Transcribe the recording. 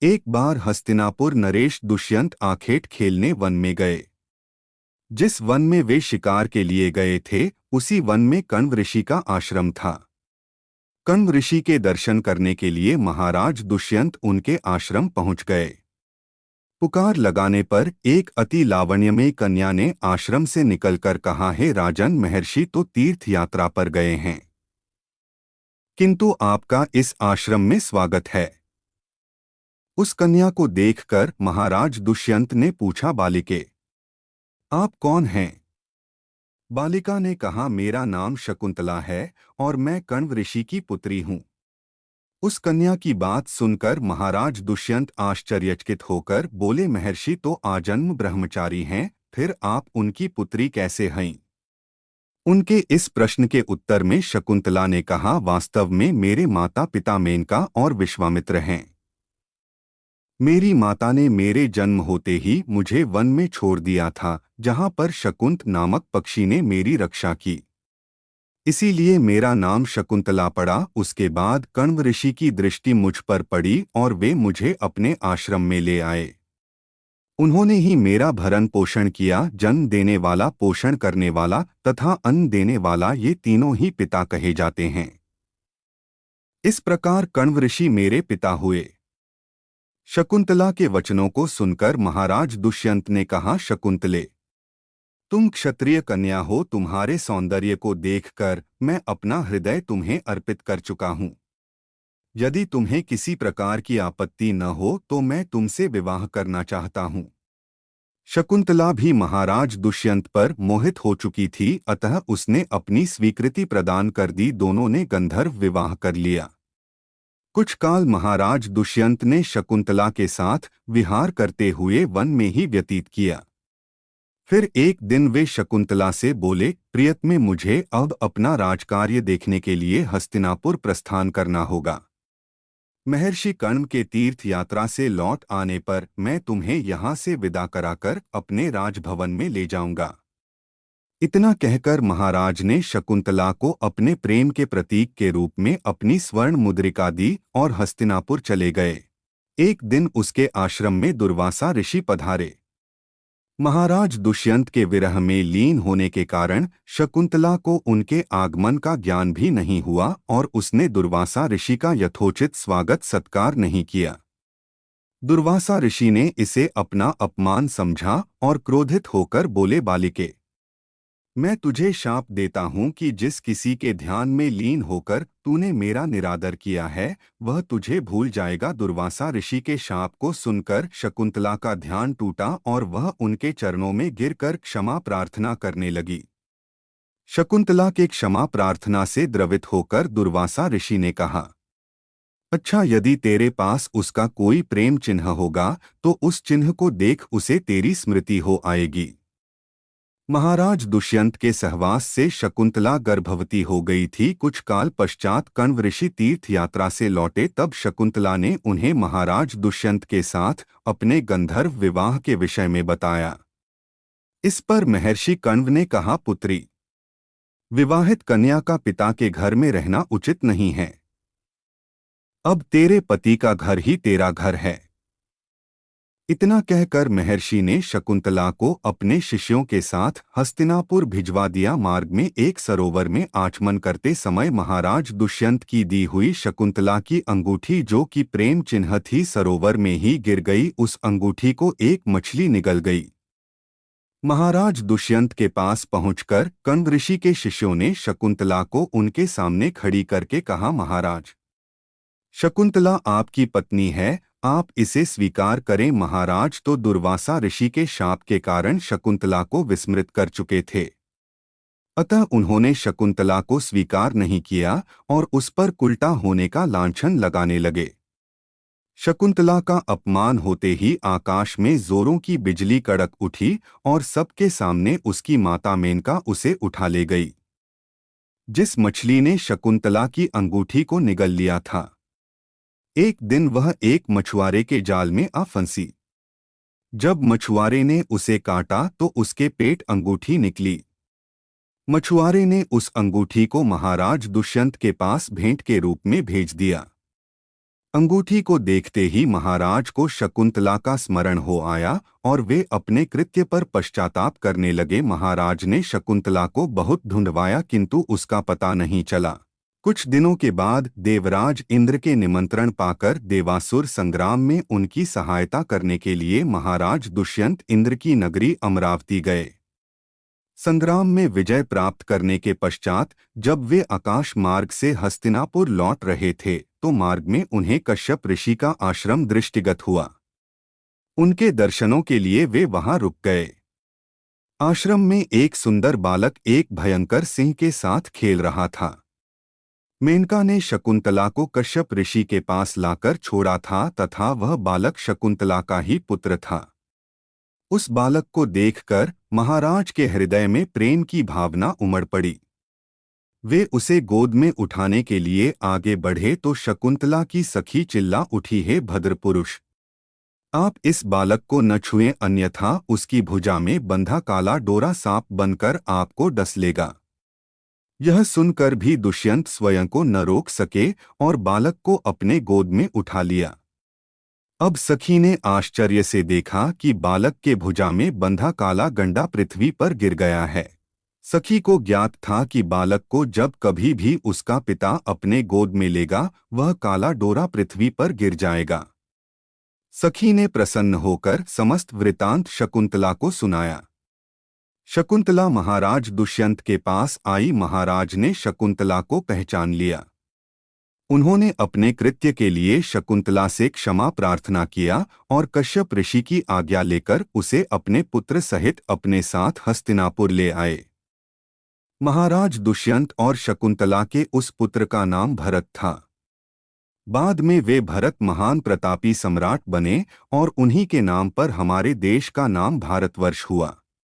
एक बार हस्तिनापुर नरेश दुष्यंत आखेट खेलने वन में गए। जिस वन में वे शिकार के लिए गए थे, उसी वन में कण्व ऋषि का आश्रम था। कण्व ऋषि के दर्शन करने के लिए महाराज दुष्यंत उनके आश्रम पहुंच गए। पुकार लगाने पर एक अति लावण्यमयी कन्या ने आश्रम से निकलकर कहा, हे राजन, महर्षि तो तीर्थ यात्रा पर गए हैं, किंतु आपका इस आश्रम में स्वागत है। उस कन्या को देखकर महाराज दुष्यंत ने पूछा, बालिके, आप कौन हैं? बालिका ने कहा, मेरा नाम शकुंतला है और मैं कण्व ऋषि की पुत्री हूँ। उस कन्या की बात सुनकर महाराज दुष्यंत आश्चर्यचकित होकर बोले, महर्षि तो आजन्म ब्रह्मचारी हैं, फिर आप उनकी पुत्री कैसे हैं? उनके इस प्रश्न के उत्तर में शकुंतला ने कहा, वास्तव में मेरे माता पिता मेनका और विश्वामित्र हैं। मेरी माता ने मेरे जन्म होते ही मुझे वन में छोड़ दिया था, जहां पर शकुंत नामक पक्षी ने मेरी रक्षा की। इसीलिए मेरा नाम शकुंतला पड़ा। उसके बाद कण्व ऋषि की दृष्टि मुझ पर पड़ी और वे मुझे अपने आश्रम में ले आए। उन्होंने ही मेरा भरण पोषण किया। जन्म देने वाला, पोषण करने वाला तथा अन्न देने वाला, ये तीनों ही पिता कहे जाते हैं। इस प्रकार कण्व ऋषि मेरे पिता हुए। शकुंतला के वचनों को सुनकर महाराज दुष्यंत ने कहा, शकुंतले, तुम क्षत्रिय कन्या हो, तुम्हारे सौंदर्य को देखकर मैं अपना हृदय तुम्हें अर्पित कर चुका हूँ। यदि तुम्हें किसी प्रकार की आपत्ति न हो तो मैं तुमसे विवाह करना चाहता हूँ। शकुंतला भी महाराज दुष्यंत पर मोहित हो चुकी थी, अतः उसने अपनी स्वीकृति प्रदान कर दी। दोनों ने गंधर्व विवाह कर लिया। कुछ काल महाराज दुष्यंत ने शकुंतला के साथ विहार करते हुए वन में ही व्यतीत किया। फिर एक दिन वे शकुंतला से बोले, प्रियतमे, मुझे अब अपना राजकार्य देखने के लिए हस्तिनापुर प्रस्थान करना होगा। महर्षि कण्व के तीर्थ यात्रा से लौट आने पर मैं तुम्हें यहाँ से विदा कराकर अपने राजभवन में ले जाऊंगा। इतना कहकर महाराज ने शकुंतला को अपने प्रेम के प्रतीक के रूप में अपनी स्वर्ण मुद्रिका दी और हस्तिनापुर चले गए। एक दिन उसके आश्रम में दुर्वासा ऋषि पधारे। महाराज दुष्यंत के विरह में लीन होने के कारण शकुंतला को उनके आगमन का ज्ञान भी नहीं हुआ और उसने दुर्वासा ऋषि का यथोचित स्वागत सत्कार नहीं किया। दुर्वासा ऋषि ने इसे अपना अपमान समझा और क्रोधित होकर बोले, बालिके, मैं तुझे शाप देता हूँ कि जिस किसी के ध्यान में लीन होकर तूने मेरा निरादर किया है, वह तुझे भूल जाएगा। दुर्वासा ऋषि के शाप को सुनकर शकुंतला का ध्यान टूटा और वह उनके चरणों में गिरकर क्षमा प्रार्थना करने लगी। शकुंतला के क्षमा प्रार्थना से द्रवित होकर दुर्वासा ऋषि ने कहा, अच्छा, यदि तेरे पास उसका कोई प्रेम चिन्ह होगा तो उस चिन्ह को देख उसे तेरी स्मृति हो आएगी। महाराज दुष्यंत के सहवास से शकुंतला गर्भवती हो गई थी। कुछ काल पश्चात कण्व ऋषि तीर्थ यात्रा से लौटे, तब शकुंतला ने उन्हें महाराज दुष्यंत के साथ अपने गंधर्व विवाह के विषय में बताया। इस पर महर्षि कण्व ने कहा, पुत्री, विवाहित कन्या का पिता के घर में रहना उचित नहीं है। अब तेरे पति का घर ही तेरा घर है। इतना कहकर महर्षि ने शकुंतला को अपने शिष्यों के साथ हस्तिनापुर भिजवा दिया। मार्ग में एक सरोवर में आचमन करते समय महाराज दुष्यंत की दी हुई शकुंतला की अंगूठी, जो कि प्रेम चिन्ह थी, सरोवर में ही गिर गई। उस अंगूठी को एक मछली निगल गई। महाराज दुष्यंत के पास पहुंचकर कण्व ऋषि के शिष्यों ने शकुंतला को उनके सामने खड़ी करके कहा, महाराज, शकुंतला आपकी पत्नी है, आप इसे स्वीकार करें। महाराज तो दुर्वासा ऋषि के शाप के कारण शकुंतला को विस्मृत कर चुके थे, अतः उन्होंने शकुंतला को स्वीकार नहीं किया और उस पर उल्टा होने का लांछन लगाने लगे। शकुंतला का अपमान होते ही आकाश में जोरों की बिजली कड़क उठी और सबके सामने उसकी माता मेनका उसे उठा ले गई। जिस मछली ने शकुंतला की अंगूठी को निगल लिया था, एक दिन वह एक मछुआरे के जाल में आ फंसी। जब मछुआरे ने उसे काटा तो उसके पेट अंगूठी निकली। मछुआरे ने उस अंगूठी को महाराज दुष्यंत के पास भेंट के रूप में भेज दिया। अंगूठी को देखते ही महाराज को शकुंतला का स्मरण हो आया और वे अपने कृत्य पर पश्चाताप करने लगे। महाराज ने शकुंतला को बहुत ढूंढवाया किंतु उसका पता नहीं चला। कुछ दिनों के बाद देवराज इंद्र के निमंत्रण पाकर देवासुर संग्राम में उनकी सहायता करने के लिए महाराज दुष्यंत इंद्र की नगरी अमरावती गए। संग्राम में विजय प्राप्त करने के पश्चात जब वे आकाश मार्ग से हस्तिनापुर लौट रहे थे तो मार्ग में उन्हें कश्यप ऋषि का आश्रम दृष्टिगत हुआ। उनके दर्शनों के लिए वे वहां रुक गए। आश्रम में एक सुंदर बालक एक भयंकर सिंह के साथ खेल रहा था। मेनका ने शकुंतला को कश्यप ऋषि के पास लाकर छोड़ा था तथा वह बालक शकुंतला का ही पुत्र था। उस बालक को देखकर महाराज के हृदय में प्रेम की भावना उमड़ पड़ी। वे उसे गोद में उठाने के लिए आगे बढ़े तो शकुंतला की सखी चिल्ला उठी, हे भद्रपुरुष, आप इस बालक को न छुएं अन्यथा उसकी भुजा में बंधा काला डोरा सांप बनकर आपको डस लेगा। यह सुनकर भी दुष्यंत स्वयं को न रोक सके और बालक को अपने गोद में उठा लिया। अब सखी ने आश्चर्य से देखा कि बालक के भुजा में बंधा काला गंडा पृथ्वी पर गिर गया है। सखी को ज्ञात था कि बालक को जब कभी भी उसका पिता अपने गोद में लेगा वह काला डोरा पृथ्वी पर गिर जाएगा। सखी ने प्रसन्न होकर समस्त वृतांत शकुंतला को सुनाया। शकुंतला महाराज दुष्यंत के पास आई। महाराज ने शकुंतला को पहचान लिया। उन्होंने अपने कृत्य के लिए शकुंतला से क्षमा प्रार्थना किया और कश्यप ऋषि की आज्ञा लेकर उसे अपने पुत्र सहित अपने साथ हस्तिनापुर ले आए। महाराज दुष्यंत और शकुंतला के उस पुत्र का नाम भरत था। बाद में वे भरत महान प्रतापी सम्राट बने और उन्हीं के नाम पर हमारे देश का नाम भारतवर्ष हुआ।